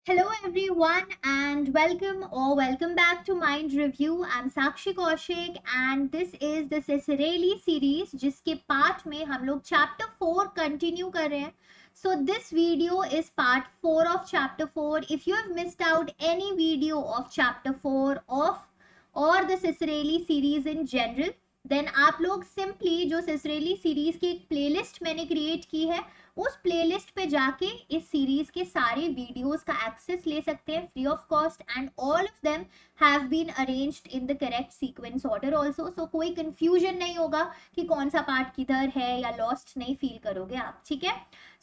Hello everyone and welcome back to Mind Review. I'm Sakshi Kaushik and this is the Cicirelli series जिसके part में हम लोग chapter 4 continue कर रहे हैं. So this video is part 4 of chapter 4. If you have missed out any video of chapter 4 of or the Cicirelli series in general, then आप लोग simply जो सिसरेली सीरीज की एक प्लेलिस्ट मैंने क्रिएट की है उस प्लेलिस्ट पे जाके इस सीरीज के सारे वीडियोस का एक्सेस ले सकते हैं free of cost and all of them have been arranged in the correct sequence order also. So कोई कंफ्यूजन नहीं होगा कि कौन सा पार्ट किधर है या लॉस्ट नहीं फील करोगे आप. ठीक है.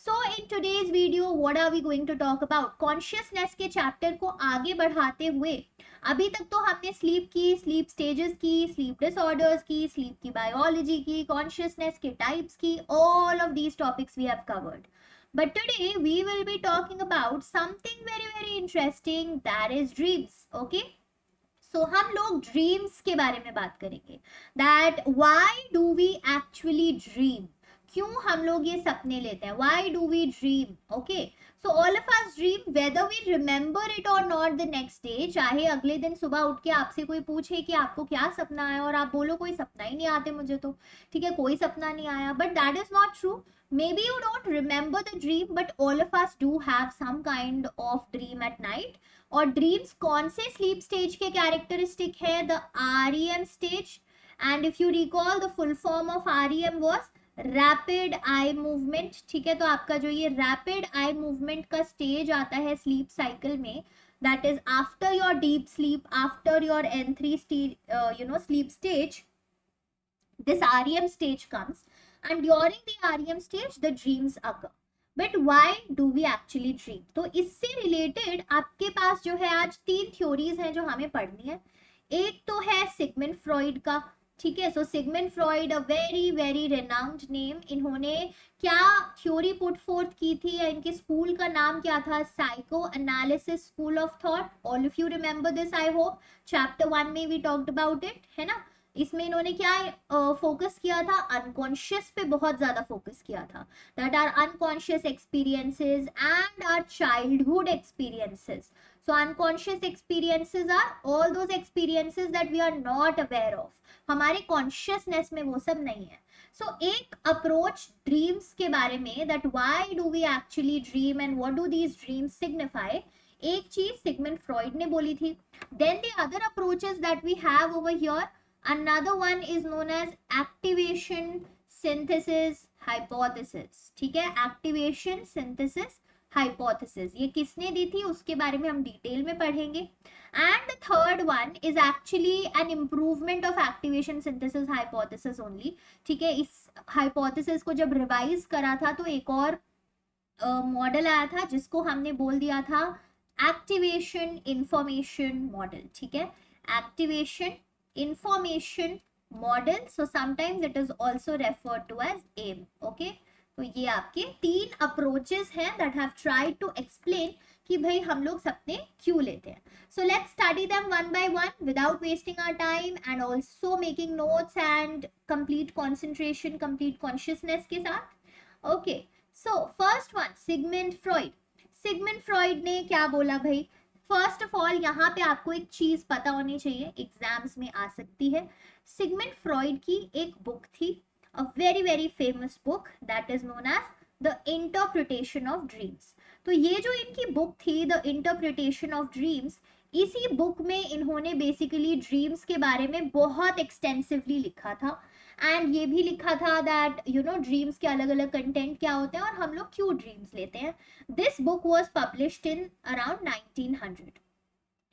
So in today's video what are we going to talk about consciousness के चैप्टर को आगे बढ़ाते हुए अभी तक तो हमने स्लीप की, स्लीप स्टेजेस की, स्लीप डिसऑर्डर्स की, स्लीप की बायोलॉजी की, कॉन्शियसनेस के टाइप्स की, all of these topics we have covered. But today we will be talking about something very interesting, that is dreams. Okay. So हम लोग dreams के बारे में बात करेंगे. That why do we actually dream? क्यों हम लोग ये सपने लेते हैं? Why do we dream? Okay. So all of us dream whether we remember it or not the next day. चाहे अगले दिन सुबह उठ के आपसे कोई पूछे कि आपको क्या सपना आया और आप बोलो कोई सपना ही नहीं आते मुझे तो. ठीक है, कोई सपना नहीं आया. But that is not true. Maybe you don't remember the dream, but all of us do have some kind of dream at night. और ड्रीम्स कौन से स्लीप स्टेज के कैरेक्टरिस्टिक है? The REM stage. And if you recall the full form of REM was rapid eye movement. ठीक है, तो आपका जो ये रैपिड आई मूवमेंट का स्टेज आता है स्लीप साइकिल में, that is after your deep sleep, after your N3 sleep stage, this REM stage comes, and during the REM stage the dreams occur. But why do we actually dream? तो इससे related आपके पास जो है आज 3 theories हैं जो हमें पढ़नी है. एक तो है सिगमंड फ्रॉइड का. ठीक है, so Sigmund Freud a very renowned name. इन्होंने क्या थ्योरी पुट फोर्थ की थी या इनके स्कूल का नाम क्या था? Psycho analysis school of thought. All of you remember this I hope. Chapter 1 में वी टॉक्ड अबाउट इट, है ना. इसमें इन्होंने क्या फोकस किया था? अनकॉन्शियस पे बहुत ज्यादा फोकस किया था. That are unconscious experiences and are childhood experiences. So unconscious experiences are all those experiences that we are not aware of. हमारे कॉन्शियसनेस में वो सब नहीं है. सो एक अप्रोच ड्रीम्स के बारे में, that why do we actually dream and what do these dreams signify, एक चीज सिगमंड फ्रॉइड ने बोली थी. Then the other approaches that we have over here, another one is known as activation synthesis hypothesis. ठीक है, activation synthesis hypothesis ये किसने दी थी उसके बारे में हम डिटेल में पढ़ेंगे. and the third one is actually an improvement of activation synthesis hypothesis only. ठीक है, इस hypothesis को जब रिवाइज करा था तो एक और मॉडल आया था जिसको हमने बोल दिया था एक्टिवेशन इंफॉर्मेशन मॉडल. ठीक है, activation information model. So sometimes it is also referred to as AIM. Okay, तो ये आपके 3 approaches हैं that have tried to explain कि भाई हम लोग सपने क्यों लेते हैं. So let's study them one by one without wasting our time and also making notes and complete concentration, complete consciousness के साथ. Okay, so first one, Sigmund Freud. Sigmund Freud ने क्या बोला भाई? फर्स्ट ऑफ ऑल यहाँ पे आपको एक चीज पता होनी चाहिए, एग्जाम्स में आ सकती है. सिगमंड फ्रॉइड की एक बुक थी, a very famous book, that is known as the interpretation of dreams. तो ये जो इनकी बुक थी, द इंटरप्रिटेशन ऑफ ड्रीम्स, इसी बुक में इन्होंने बेसिकली ड्रीम्स के बारे में बहुत एक्सटेंसिवली लिखा था. एंड ये भी लिखा था दैट ड्रीम्स के अलग अलग कंटेंट क्या होते हैं और हम लोग क्यों ड्रीम्स लेते हैं. This book was published in around 1900.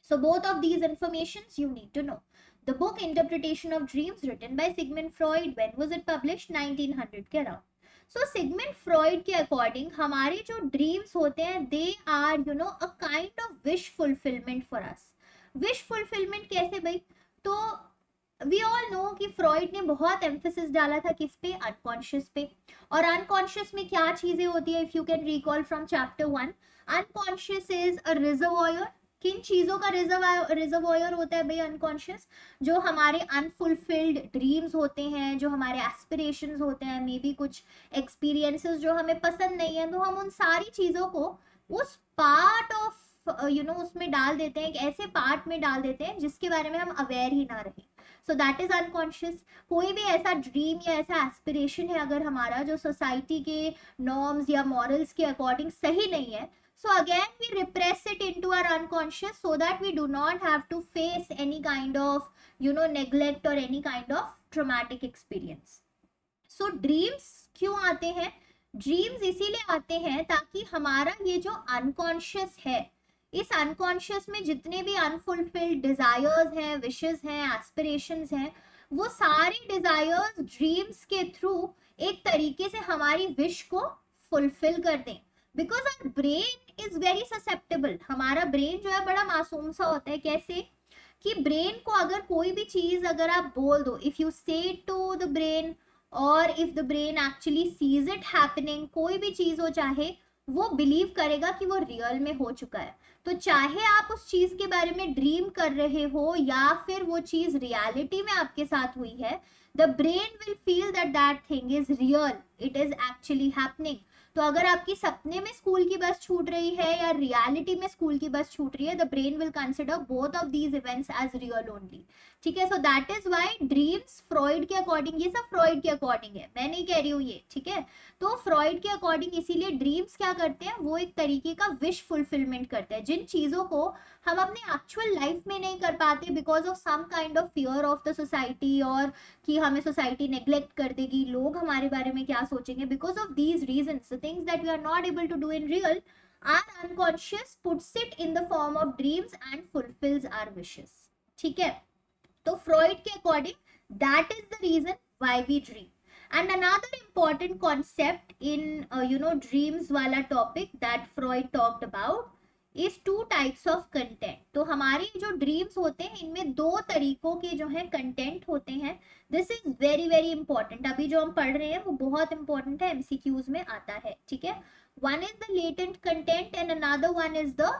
So both of these informations you need to know. The book Interpretation of Dreams written by Sigmund Freud, when was it published? 1900 के around. So Sigmund Freud के according हमारे जो dreams होते हैं, they are a kind of wish fulfillment for us. Wish fulfillment कैसे भाई? तो we all know कि फ्रॉइड ने बहुत एम्फेसिस डाला था किस पे? अनकॉन्शियस पे. और अनकॉन्शियस में क्या चीजें होती है? If you can recall from chapter 1, unconscious is a reservoir. किन चीजों का रिजर्वॉयर होता है भाई अनकॉन्शियस? जो हमारे अनफुलफिल्ड ड्रीम्स होते हैं, जो हमारे एस्पिरेशंस होते हैं, मे बी कुछ एक्सपीरियंसेस जो हमें पसंद नहीं है, तो हम उन सारी चीजों को उस पार्ट ऑफ उसमें डाल देते हैं, एक ऐसे पार्ट में डाल देते हैं जिसके बारे में हम अवेयर ही ना रहे. सो दैट इज अनकॉन्शियस. कोई भी ऐसा ड्रीम या ऐसा एस्पिरेशन है अगर हमारा जो सोसाइटी के नॉर्म्स या मॉरल्स के अकॉर्डिंग सही नहीं है, so again we repress it into our unconscious so that we do not have to face any kind of neglect or any kind of traumatic experience. So dreams क्यों आते हैं? Dreams इसीलिए आते हैं ताकि हमारा ये जो अनकॉन्शियस है, इस अनकॉन्शियस में जितने भी अनफुलफिल्ड डिजायर्स हैं, विशेस हैं, एस्पिरेशंस हैं, वो सारे डिजायर्स ड्रीम्स के थ्रू एक तरीके से हमारी विश को फुलफिल कर दें. Because our brain is very susceptible. हमारा ब्रेन जो है बड़ा मासूम सा होता है. कैसे कि ब्रेन को अगर कोई भी चीज अगर आप बोल दो, इफ यू से टू द ब्रेन और if the brain actually sees it happening, कोई भी चीज हो चाहे, वो बिलीव करेगा कि वो रियल में हो चुका है. तो चाहे आप उस चीज के बारे में ड्रीम कर रहे हो या फिर वो चीज रियलिटी में आपके साथ हुई है, the brain will feel that that thing is real, it is actually happening. तो अगर आपकी सपने में स्कूल की बस छूट रही है या रियलिटी में स्कूल की बस छूट रही है, the brain will consider both of these events as real only. ठीक है. So that is why dreams Freud के अकॉर्डिंग, ये सब फ्रॉइड के अकॉर्डिंग है, मैं नहीं कह रही हूँ ये. ठीक है. तो फ्रॉइड के अकॉर्डिंग इसीलिए ड्रीम्स क्या करते हैं, वो एक तरीके का विश फुलफिलमेंट करते हैं. जिन चीजों को हम अपने एक्चुअल लाइफ में नहीं कर पाते because of some kind of fear of the society, और कि हमें सोसाइटी नेग्लेक्ट कर देगी, लोग हमारे बारे में क्या सोचेंगे, because of these reasons the things that we are not able to do in real, our unconscious puts it in the form of dreams and fulfils our wishes. ठीक है. तो फ्रॉइड के according that is the reason why we dream. And another important concept in dreams वाला topic that Freud talked about is two types of content. तो हमारे जो dreams होते हैं इनमें दो तरीकों के जो है कंटेंट होते हैं. This is very very important. अभी जो हम पढ़ रहे हैं वो बहुत इंपॉर्टेंट है, एमसीक्यूज में आता है. ठीक है. One is the latent content and another one is the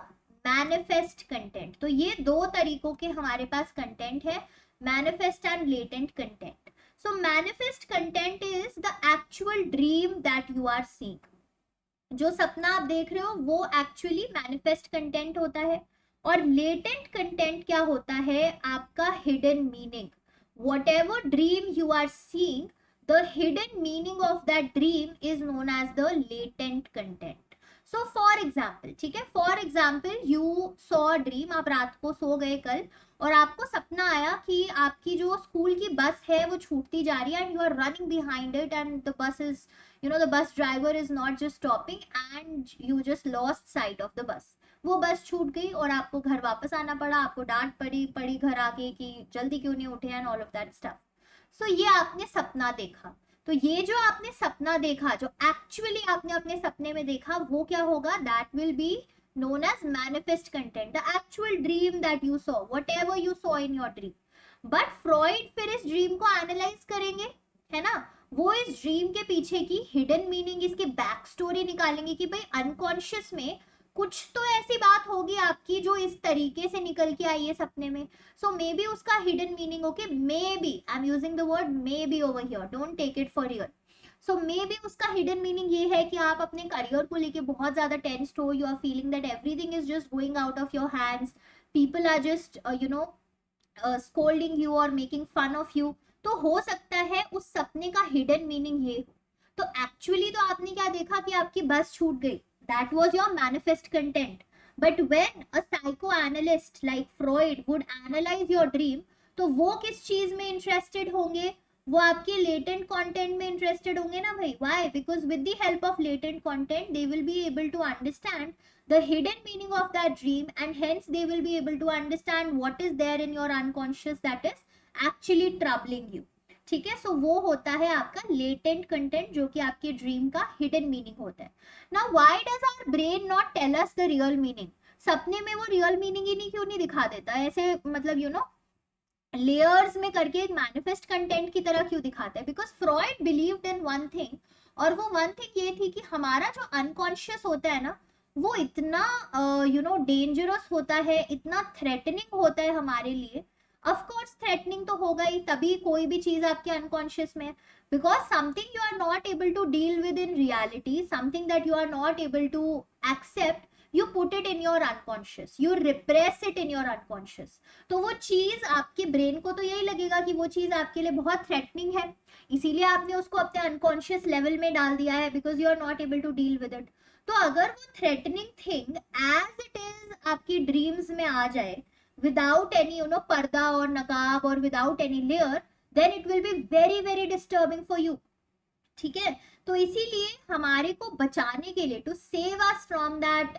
manifest content. तो ये दो तरीकों के हमारे पास कंटेंट है, manifest and latent content. So manifest content is the actual dream that you are seeing. जो सपना आप देख रहे हो वो actually manifest content होता है. और latent content क्या होता है, आपका hidden meaning. Whatever dream you are seeing, the hidden meaning of that dream is known as the latent content. So for example, ठीक है, for example you saw a dream, आप रात को सो गए कल और आपको सपना आया कि आपकी जो स्कूल की बस है वो छूटती जा रही है and you are running behind it and the bus is the bus driver is not just stopping and you just lost sight of the bus. वो बस छूट गई और आपको घर वापस आना पड़ा, आपको डांट पड़ी घर आके कि जल्दी क्यों नहीं उठे and all of that stuff. So ये आपने सपना देखा. तो ये जो आपने सपना देखा, जो एक्चुअली आपने अपने सपने में देखा, वो क्या होगा, that will be known as manifest content, the actual dream that you saw, whatever you saw in your dream. But Freud फिर इस ड्रीम को एनालाइज करेंगे, है ना. वो इस ड्रीम के पीछे की हिडन मीनिंग, इसकी बैक स्टोरी निकालेंगे कि भाई अनकॉन्शियस में कुछ तो ऐसी बात होगी आपकी जो इस तरीके से निकल के आई है सपने में. सो मे बी उसका hidden meaning, okay, maybe I am using the word maybe over here, don't take it for real. So maybe उसका हिडन मीनिंग ये है कि आप अपने करियर को लेके बहुत ज्यादा टेंस्ड हो, you are feeling that everything is just going out of your hands, people are just scolding you और मेकिंग फन ऑफ यू. तो हो सकता है उस सपने का हिडन मीनिंग ये हो. तो एक्चुअली तो आपने क्या देखा कि आपकी बस छूट गई, that was your manifest content. But when a psychoanalyst like Freud would analyse your dream, तो वो किस चीज में इंटरेस्टेड होंगे, वो आपके लेटेंट कंटेंट में इंटरेस्टेड होंगे ना भाई. Why? Because with the help of latent content they will be able to understand the hidden meaning of that dream and hence they will be able to understand what is there in your unconscious that is actually troubling you. ठीक है. सो वो होता है आपका latent content, जो कि आपके dream का हिडन मीनिंग होता है. Now why does our brain not tell us the real meaning? सपने में वो रियल मीनिंग ही नहीं क्यों नहीं दिखा देता, ऐसे मतलब लेयर्स में करके एक मैनिफेस्ट कंटेंट की तरह क्यों दिखाता है? Because Freud believed in one thing, और वो वन थिंग ये थी कि हमारा जो अनकॉन्शियस होता है ना, वो इतना डेंजरस होता है, इतना थ्रेटनिंग होता है हमारे लिए. ऑफ कोर्स थ्रेटनिंग तो होगा ही, तभी कोई भी चीज आपके अनकॉन्शियस में है. Because something you are not able to deal with in reality, something that you are not able to accept you put it in your unconscious, you repress it in your unconscious. तो वो चीज आपके brain को तो यही लगेगा कि वो चीज आपके लिए बहुत थ्रेटनिंग है, इसीलिए आपने उसको अपने अनकॉन्शियस लेवल में डाल दिया है, because you are not able to deal with it. तो अगर वो threatening thing as it is आपकी ड्रीम्स में आ जाए विदाउट एनी पर्दा और नकाब और without any layer, then it will be very very disturbing for you. ठीक है, तो इसीलिए हमारे को बचाने के लिए, to save us from that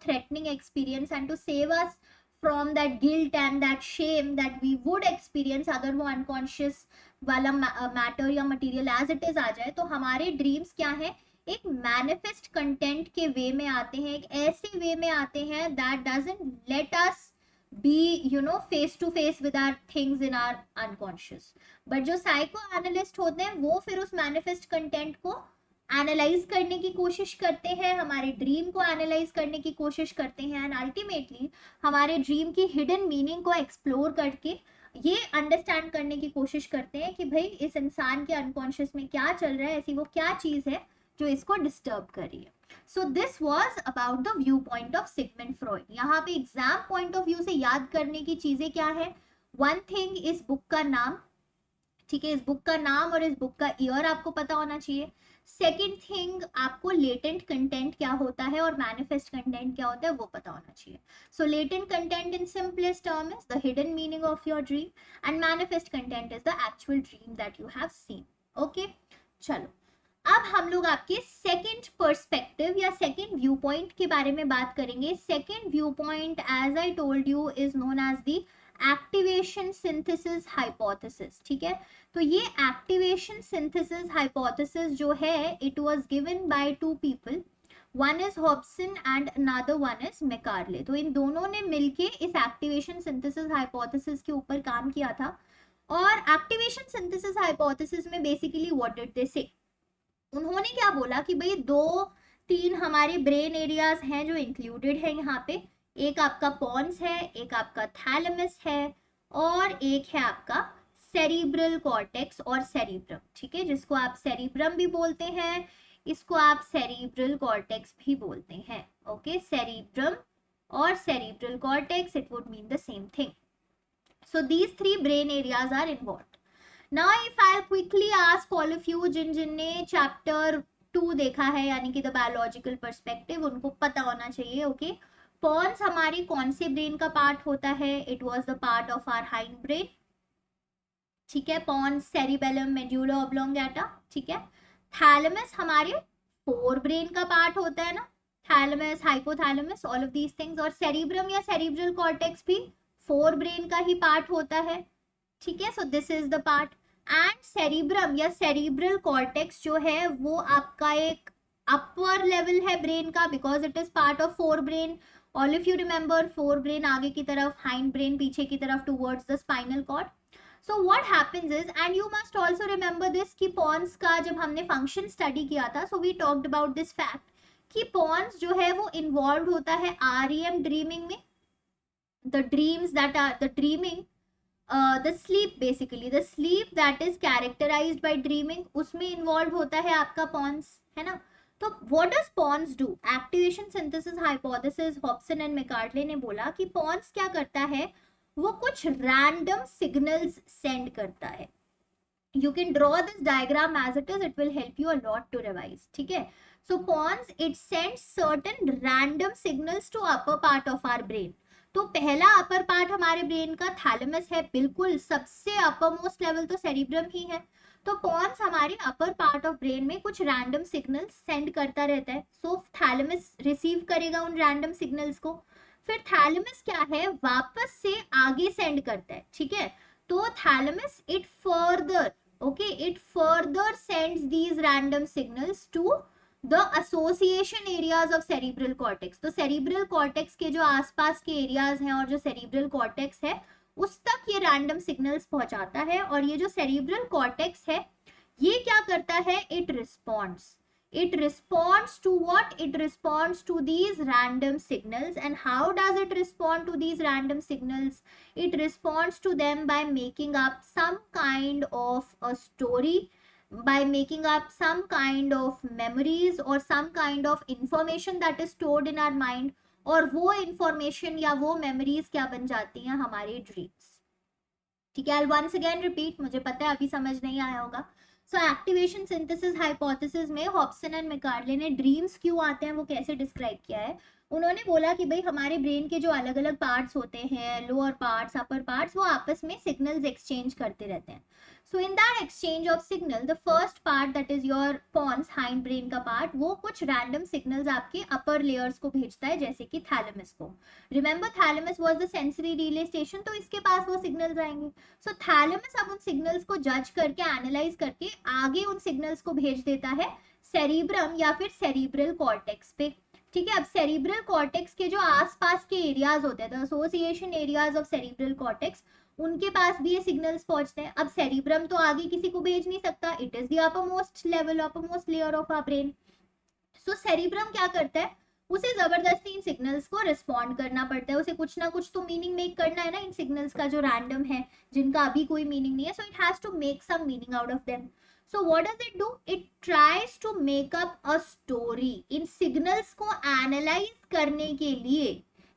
threatening experience and to save us from that guilt and that Shem that we would experience अगर वो अनकॉन्शियस वाला मैटर या मटेरियल एज इट इज आ जाए, तो हमारे ड्रीम्स क्या है, एक मैनिफेस्ट कंटेंट के वे में आते हैं, एक ऐसे वे में आते हैं that doesn't let us be face to face with our things in our unconscious. But जो साइको एनालिस्ट होते हैं वो फिर उस मैनिफेस्ट कंटेंट को एनालाइज करने की कोशिश करते हैं, हमारे ड्रीम को एनालाइज करने की कोशिश करते हैं, एंड अल्टीमेटली हमारे ड्रीम की हिडन मीनिंग को एक्सप्लोर करके ये अंडरस्टैंड करने की कोशिश करते हैं कि भाई इस इंसान के अनकॉन्शियस में क्या चल रहा है, ऐसी वो क्या चीज है जो इसको डिस्टर्ब कर रही है। So this was about the view point of Sigmund Freud. यहाँ पे एग्जाम पॉइंट ऑफ व्यू से याद करने की चीजें क्या है, वन थिंग इस बुक का नाम, ठीक है, इस बुक का नाम और इस बुक का ईयर आपको पता होना चाहिए। सेकेंड थिंग, आपको लेटेंट कंटेंट क्या होता है और मैनिफेस्ट कंटेंट क्या होता है वो पता होना चाहिए। So latent content in simplest term is the hidden meaning of your dream and manifest content is the actual dream that you have seen. Okay, चलो अब हम लोग आपके सेकेंड पर्सपेक्टिव या सेकेंड व्यू पॉइंट के बारे में बात करेंगे। Second view point as I told you is known as the activation synthesis hypothesis. ठीक है, तो ये एक्टिवेशन सिंथेसिस हाइपोथेसिस जो है, it was given by two people, one is Hobson and another one is McCarley. तो इन दोनों ने मिलके इस एक्टिवेशन सिंथेसिस हाइपोथेसिस के ऊपर काम किया था। और एक्टिवेशन सिंथेसिस हाइपोथेसिस में बेसिकली व्हाट डिड दे से, उन्होंने क्या बोला कि भाई दो तीन हमारे ब्रेन एरियाज हैं जो इंक्लूडेड है यहाँ पे, एक आपका पॉन्स है, एक आपका थैलेमस है, और एक है आपका सेरिब्रल कॉर्टेक्स और सेरिब्रम। ठीक है, जिसको आप सेरिब्रम भी बोलते हैं, इसको आप सेरिब्रल कॉर्टेक्स भी बोलते हैं। ओके, सेरिब्रम और cerebral cortex, it would mean the same thing. So these three brain areas are involved. Now if I'll quickly ask all of you जिनने चैप्टर 2 देखा है यानी कि द बायोलॉजिकल पर्सपेक्टिव, उनको पता होना चाहिए। ओके, पॉन्स हमारे कौन से ब्रेन का पार्ट होता है, it was the part of our hind brain. ठीक है, पॉन्स सेरिबेलम मेड्यूला ऑब्लोंगेटा। ठीक है, थैलेमस हमारे फोर ब्रेन का पार्ट होता है ना, thalamus, hypothalamus, all of these things. और सेरिब्रम या सेरिब्रल कॉर्टेक्स भी फोर ब्रेन का ही पार्ट होता है। ठीक है, so this is the part. And cerebrum या सेरिब्रल कॉर्टेक्स जो है वो आपका एक अपर लेवल है ब्रेन का, because it is part of fore brain. All of you remember, fore brain आगे की तरफ, हाइंड ब्रेन पीछे की तरफ towards the spinal cord. So what happens is, and you must also remember this, कि pons का जब हमने फंक्शन स्टडी किया था, so we talked about this fact कि पॉन्स जो है वो इन्वॉल्व होता है REM ड्रीमिंग में, the dreams that are the dreaming, the sleep, basically the sleep that is characterized by dreaming, उसमें इन्वॉल्व होता है आपका पॉन्स, है ना। तो what does pons do? Activation synthesis hypothesis, Hobson and McCarley ने बोला कि पॉन्स क्या करता है, वो कुछ रैंडम सिग्नल्स सेंड करता है। You can draw this diagram as it is, it will help you a lot to revise. ठीक है, so pons it sends certain random signals to upper part of our brain. तो पहला upper part हमारे brain का thalamus है, बिल्कुल सबसे upper most level तो सेरिब्रम ही है। तो पॉन्स हमारे अपर पार्ट ऑफ ब्रेन में कुछ रैंडम सिग्नल्स सेंड करता रहता है। सो थैलेमस रिसीव करेगा उन रैंडम सिग्नल्स को, फिर थैलेमस क्या है, वापस से आगे सेंड करता है। ठीक है, तो thalamus it further, okay, it further sends these random signals to the association areas of cerebral cortex. तो सेरिब्रल कॉर्टेक्स के जो आसपास के एरियाज हैं और जो सेरिब्रल कॉर्टेक्स है उस तक ये रैंडम सिग्नल्स पहुंचाता है। और ये जो सेरिब्रल कॉर्टेक्स है ये क्या करता है, it responds to what, it responds to these random signals. And how does it respond to these random signals? It responds to them by making up some kind of a story, by making up some kind of memories or some kind of information that is stored in our mind, और वो information या वो memories क्या बन जाती हैं, हमारे dreams. ठीक है, आई वंस अगेन रिपीट, मुझे पता है अभी समझ नहीं आया होगा। सो एक्टिवेशन सिंथेसिस हाइपोथेसिस में हॉब्सन एंड मैकॉर्डले ने ड्रीम्स क्यों आते हैं वो कैसे डिस्क्राइब किया है। उन्होंने बोला कि भाई हमारे ब्रेन के जो अलग अलग पार्ट्स होते हैं, लोअर पार्ट्स, अपर पार्ट्स, वो आपस में सिग्नल्स एक्सचेंज करते रहते हैं। So in that exchange of signal the first part that is your pons hind brain का पार्ट, वो कुछ रैंडम सिग्नल्स आपके अपर लेयर्स को भेजता है, जैसे कि थैलेमस को। Remember thalamus was the sensory relay station, तो इसके पास वो सिग्नल्स आएंगे। सो थैलेमस अब उन सिग्नल्स को जज करके, एनालाइज करके आगे उन सिग्नल्स को भेज देता है सेरिब्रम या फिर सेरिब्रल कॉर्टेक्स पे। ठीक है, अब सेरिब्रल कॉर्टेक्स के जो आसपास के एरियाज होते हैं, association areas of cerebral cortex, उनके पास भी ये सिग्नल्स पहुंचते हैं। अब सेरिब्रम तो आगे किसी को भेज नहीं सकता, it is the uppermost level, uppermost layer of our brain. So cerebrum क्या करता है, उसे जबरदस्ती इन सिग्नल्स को रिस्पॉन्ड करना पड़ता है, उसे कुछ ना कुछ तो मीनिंग मेक करना है ना इन सिग्नल्स का, जो रैंडम है, जिनका अभी कोई मीनिंग नहीं है। So it has to make some meaning out of them. So what does it do? It tries to make up a story. In signals को analyze करने के लिए,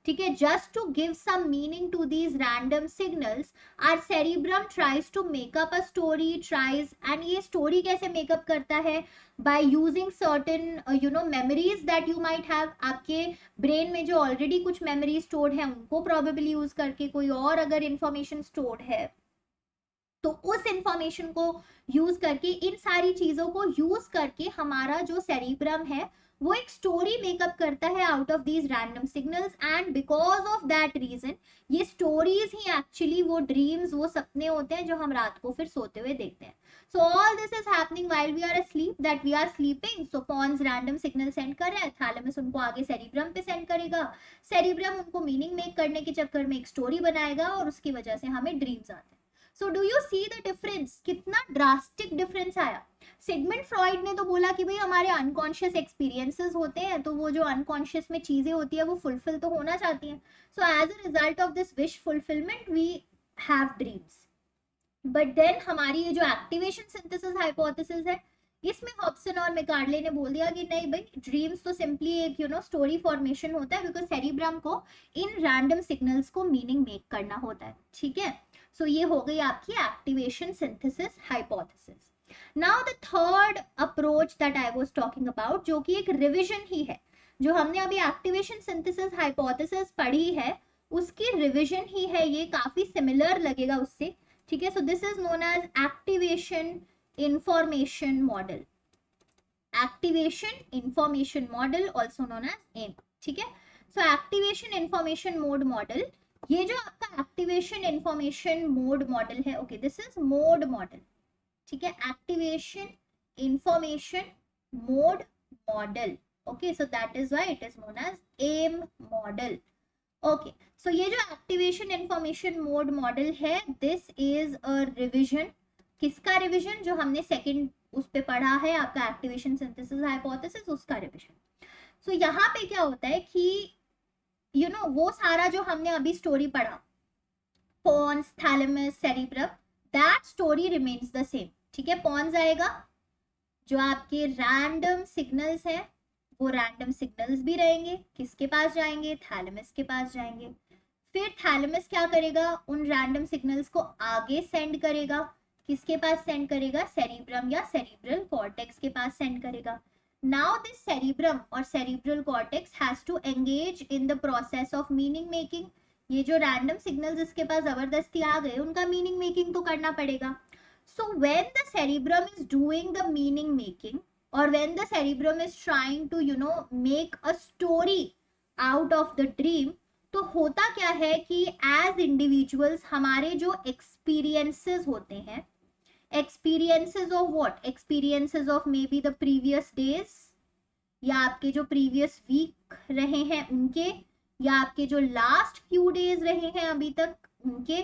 ठीक है, just to give some meaning to these random signals, our cerebrum tries to make up a story, tries, and ये story कैसे make up करता है? By using certain memories that you might have. आपके brain में जो already कुछ memories stored है, उनको probably use करके, कोई और अगर information stored है तो उस इंफॉर्मेशन को यूज करके, इन सारी चीजों को यूज करके हमारा जो सेरिब्रम है वो एक स्टोरी मेकअप करता है out of these random signals. And because of that reason ये स्टोरीज ही एक्चुअली वो ड्रीम्स, वो सपने होते हैं जो हम रात को फिर सोते हुए देखते हैं। So all this is happening while we are asleep, that we are sleeping. So pons random signal send कर रहा है, थैलेमस उनको आगे सेरिब्रम पे सेंड करेगा, सेरिब्रम उनको मीनिंग मेक करने के चक्कर में एक स्टोरी बनाएगा और उसकी वजह से हमें ड्रीम्स आते हैं। So do you see the difference, कितना ड्रास्टिक डिफरेंस आया। सिगमंड फ्रॉइड ने तो बोला कि भाई हमारे अनकॉन्शियस एक्सपीरियंसेस होते हैं, तो वो जो अनकॉन्शियस में चीजें होती है वो फुलफिल तो होना चाहती हैं। So as a result of this wish fulfilment we have dreams. But then हमारी ये जो एक्टिवेशन सिंथेसिस हाइपोथेसिस है, इसमें हॉब्सन और मैकॉर्डले ने बोल दिया कि नहीं भाई, ड्रीम्स तो सिंपली एक स्टोरी फॉर्मेशन होता है, बिकॉज सेरिब्रम को इन रैंडम सिग्नल्स को मीनिंग मेक करना होता है। ठीक है, सो ये हो गई आपकी activation synthesis hypothesis. Now the third approach that I was talking about, जो कि एक रिवीजन ही है, जो हमने अभी एक्टिवेशन सिंथेसिस हाइपोथेसिस पढ़ी है उसकी रिवीजन ही है, ये काफी सिमिलर लगेगा उससे। ठीक है, so this is known as activation information model, activation information model also known as M. ठीक है, so activation information mode model, ये जो आपका एक्टिवेशन इंफॉर्मेशन मोड मॉडल है, okay, this is mode model. ठीक है, activation information mode model, okay, so that is why it is known as M model. Okay, so ये जो activation information mode model है, this is a revision. किसका revision? जो हमने second उस पे पढ़ा है आपका एक्टिवेशन सिंथेसिस हाइपोथेसिस, उसका रिवीजन। सो यहाँ पे क्या होता है कि वो सारा जो हमने अभी स्टोरी पढ़ा, pons, thalamus, cerebrum, that story remains the same. ठीक है, पॉन्स आएगा, जो आपके रैंडम सिग्नल्स है वो रैंडम सिग्नल्स भी रहेंगे, किसके पास जाएंगे? थैलेमस के पास जाएंगे। फिर थैलेमस क्या करेगा? उन रैंडम सिग्नल्स को आगे सेंड करेगा, किसके पास सेंड करेगा? सेरिब्रम या सेरिब्रल कॉर्टेक्स के पास सेंड करेगा। Now this cerebrum or cerebral cortex has to engage in the process of meaning making. ये जो random signals इसके पास जबरदस्ती आ गए, उनका meaning making तो करना पड़ेगा। So when the cerebrum is doing the meaning making, or when the cerebrum is trying to make a story out of the dream, तो होता क्या है कि as individuals हमारे जो experiences होते हैं, experiences of what? Experiences of maybe the previous days, या आपके जो previous week रहे हैं उनके, या आपके जो last few days रहे हैं अभी तक उनके।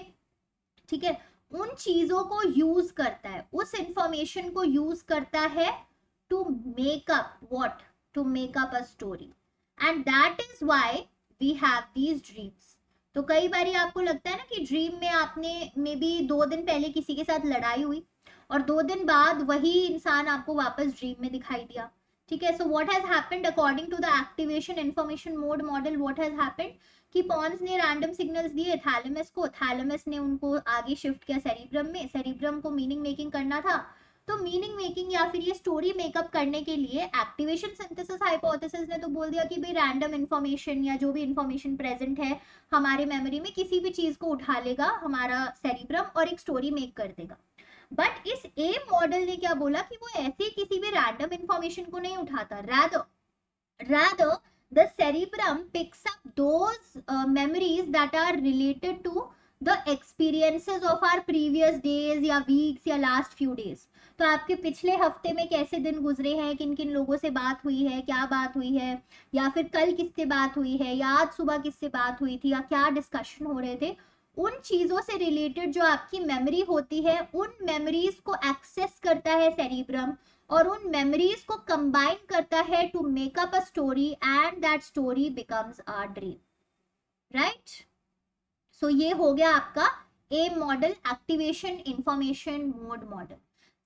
ठीक है, उन चीजों को यूज करता है, उस इंफॉर्मेशन को यूज करता है to make up what? To make up a story, and that is why we have these dreams. तो कई बारी आपको लगता है ना कि ड्रीम में आपने मे बी 2 दिन पहले किसी के साथ लड़ाई हुई और 2 दिन बाद वही इंसान आपको वापस ड्रीम में दिखाई दिया, ठीक है. So what has happened according to the activation information mode model, what has happened कि पॉन्स ने रैंडम सिग्नल्स दिए थैलेमस को, थैलेमस ने उनको आगे शिफ्ट किया सेरिब्रम में, सेरिब्रम को मीनिंग मेकिंग करना था. तो मीनिंग मेकिंग या फिर ये स्टोरी मेकअप करने के लिए एक्टिवेशन सिंथेसिस हाइपोथेसिस ने तो बोल दिया कि भाई रैंडम इंफॉर्मेशन या जो भी इंफॉर्मेशन प्रेजेंट है हमारे मेमोरी में किसी भी चीज को उठा लेगा हमारा सेरिब्रम और एक स्टोरी मेक कर देगा. बट इस एम मॉडल ने क्या बोला कि वो ऐसे किसी भी रैंडम इंफॉर्मेशन को नहीं उठाता, rather the cerebrum picks up those memories that are related to the experiences of our previous days या weeks या last few days. तो आपके पिछले हफ्ते में कैसे दिन गुजरे हैं, किन किन लोगों से बात हुई है, क्या बात हुई है, या फिर कल किससे बात हुई है, या आज सुबह किससे बात हुई थी, या क्या डिस्कशन हो रहे थे, उन चीजों से रिलेटेड जो आपकी मेमोरी होती है उन मेमोरीज को एक्सेस करता है सेरिब्रम और उन मेमोरीज को कंबाइन करता है to make up a story and that story becomes a dream. Right. So ये हो गया आपका M model, activation information mode model.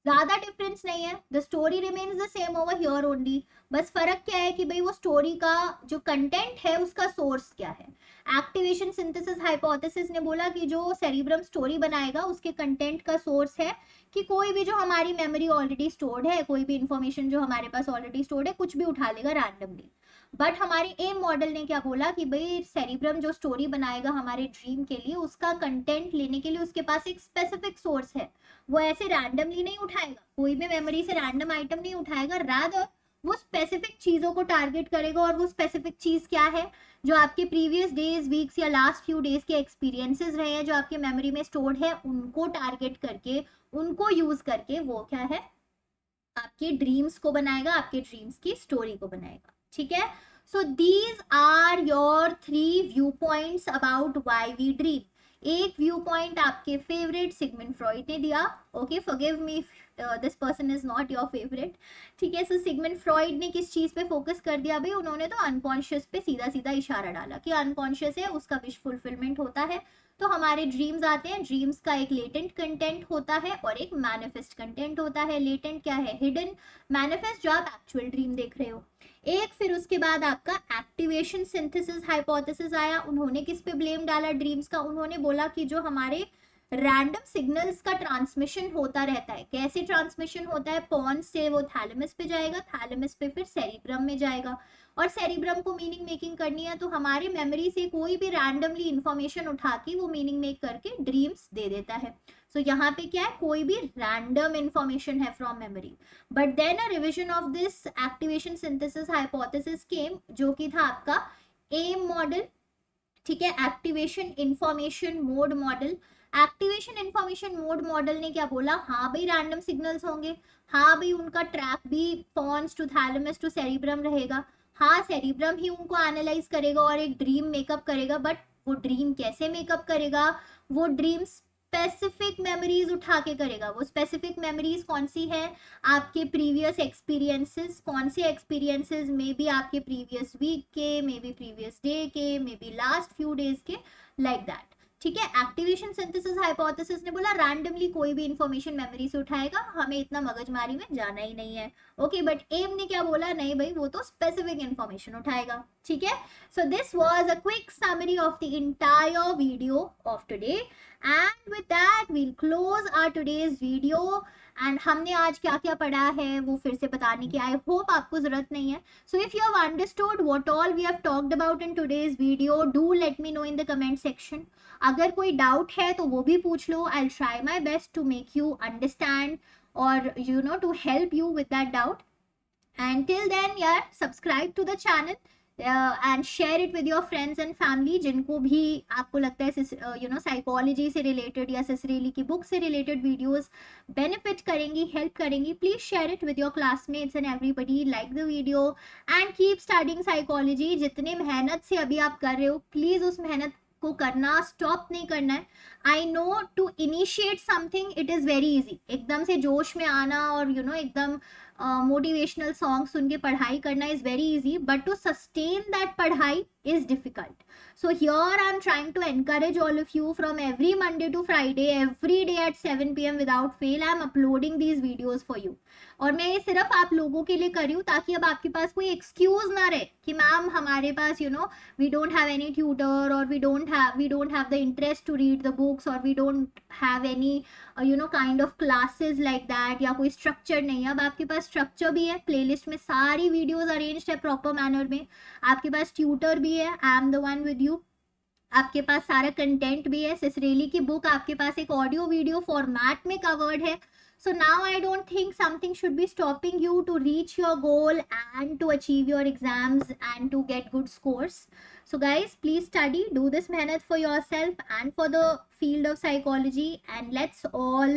ज्यादा डिफरेंस नहीं है, the story remains the same over here only. बस फर्क क्या है कि भाई वो स्टोरी का जो कंटेंट है उसका सोर्स क्या है. एक्टिवेशन सिंथेसिस हाइपोथेसिस ने बोला कि जो सेरिब्रम स्टोरी बनाएगा उसके कंटेंट का सोर्स है कि कोई भी जो हमारी मेमोरी ऑलरेडी स्टोर्ड है, कोई भी इंफॉर्मेशन जो हमारे पास ऑलरेडी स्टोर्ड है, कुछ भी उठा लेगा रैंडमली. बट हमारे एम मॉडल ने क्या बोला कि भाई सेरिब्रम जो स्टोरी बनाएगा हमारे ड्रीम के लिए उसका कंटेंट लेने के लिए उसके पास एक स्पेसिफिक सोर्स है. वो ऐसे रैंडमली नहीं उठाएगा, कोई भी मेमोरी से रैंडम आइटम नहीं उठाएगा, रादर वो स्पेसिफिक चीजों को टारगेट करेगा. और वो स्पेसिफिक चीज क्या है, जो आपके प्रीवियस डेज वीक्स या लास्ट फ्यू डेज के एक्सपीरियंसेस रहे हैं जो आपके मेमोरी में स्टोर्ड है, उनको टारगेट करके, उनको यूज करके वो क्या है आपके ड्रीम्स को बनाएगा, आपके ड्रीम्स की स्टोरी को बनाएगा. ठीक है. So these are your 3 view points about why we dream. एक व्यू पॉइंट आपके फेवरेट सिगमंड फ्रॉइड ने दिया. Okay, forgive me, this person is not your favourite. ठीक है. सो सिगमंड फ्रॉइड ने किस चीज पे फोकस कर दिया भाई, उन्होंने तो अनकॉन्शियस पे सीधा सीधा इशारा डाला कि अनकॉन्शियस है, उसका विश फुलफिलमेंट होता है. तो हमारे ड्रीम्स आते हैं, ड्रीम्स का एक लेटेंट कंटेंट होता है और एक मैनिफेस्ट कंटेंट होता है. लेटेंट क्या है, हिडन. मैनिफेस्ट जो आप एक्चुअल ड्रीम देख रहे हो. एक फिर उसके बाद आपका एक्टिवेशन सिंथेसिस हाइपोथेसिस आया. उन्होंने किस पे ब्लेम डाला ड्रीम्स का, उन्होंने बोला कि जो हमारे रैंडम सिग्नल्स का ट्रांसमिशन होता रहता है. कैसे ट्रांसमिशन होता है, पॉन्स से वो थैलेमस पे जाएगा, थैलेमस पे फिर सेरिब्रम में जाएगा, और सेरिब्रम को मीनिंग मेकिंग करनी है तो हमारे मेमोरी से कोई भी रैंडमली इंफॉर्मेशन उठा के वो मीनिंग मेक करके ड्रीम्स दे देता है. सो यहाँ पे क्या है, कोई भी रैंडम इंफॉर्मेशन है from memory. But then a revision of this activation synthesis hypothesis came, जो कि था आपका एम मॉडल. ठीक है. Activation information mode model. Activation information mode model ने क्या बोला, हाँ भाई रैंडम सिग्नल्स होंगे, हाँ भाई उनका ट्रैक भी pons to thalamus to cerebrum रहेगा, हाँ सेरिब्रम ही उनको एनालाइज करेगा और एक ड्रीम मेकअप करेगा. बट वो ड्रीम कैसे मेकअप करेगा, वो ड्रीम स्पेसिफिक मेमोरीज उठा के करेगा. वो स्पेसिफिक मेमोरीज कौन सी है, आपके प्रीवियस एक्सपीरियंसेस. कौन से एक्सपीरियंसेस, मे बी आपके प्रीवियस वीक के, मे बी प्रीवियस डे के, may be last few days के, लाइक दैट. ठीक है. एक्टिवेशन सिंथेसिस हाइपोथेसिस ने बोला रैंडमली कोई भी इंफॉर्मेशन मेमोरी से उठाएगा, हमें इतना मगजमारी में जाना ही नहीं है. ओके. बट एम ने क्या बोला, नहीं भाई वो तो स्पेसिफिक इंफॉर्मेशन उठाएगा. ठीक है. So this was a quick summary of the entire video of today, and with that we'll close our today's video. And हमने आज क्या क्या पढ़ा है वो फिर से बताने की आई होप आपको जरूरत नहीं है. So if you have understood what all we have talked about in today's video, do let me know in the comment section. अगर कोई डाउट है तो वो भी पूछ लो. I try my best to make you understand और you know to help you with that doubt. And till then यार, subscribe to the channel and share it with your friends and family. जिनको भी आपको लगता है you know psychology से related या सिसरेली की बुक से रिलेटेड वीडियोस बेनिफिट करेंगी, हेल्प करेंगी, please share it with your classmates and everybody. Like the video and keep studying psychology. जितने मेहनत से अभी आप कर रहे हो, प्लीज उस मेहनत को करना स्टॉप नहीं करना है. I know to initiate something it is very easy. एकदम से जोश में आना और यू नो एकदम मोटिवेशनल सॉन्ग सुन के पढ़ाई करना is very easy, but to sustain that पढ़ाई is difficult. So here I'm trying to encourage all of you from every Monday to Friday, every day at 7 p.m. without fail, I'm uploading these videos for you. और मैं ये सिर्फ आप लोगों के लिए कर रही हूँ ताकि अब आपके पास कोई एक्सक्यूज ना रहे कि मैम हमारे पास we don't have any tutor, or we don't have the interest to read the books, or we don't have any kind of classes like that, या कोई स्ट्रक्चर नहीं है. अब आपके पास स्ट्रक्चर भी है, प्लेलिस्ट में सारी वीडियोस अरेंज्ड है प्रॉपर मैनर में. आपके पास ट्यूटर भी है, I am the one with you. आपके पास सारा कंटेंट भी है. सिसरेली की बुक आपके पास एक ऑडियो वीडियो फॉर्मेट में कवर्ड है. So now I don't think something should be stopping you to reach your goal and to achieve your exams and to get good scores. So guys, please study, do this mehnat for yourself and for the field of psychology, and let's all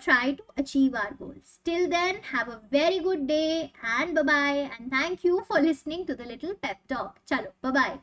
try to achieve our goals. Till then, have a very good day and bye bye, and thank you for listening to the little pep talk. Chalo, bye bye.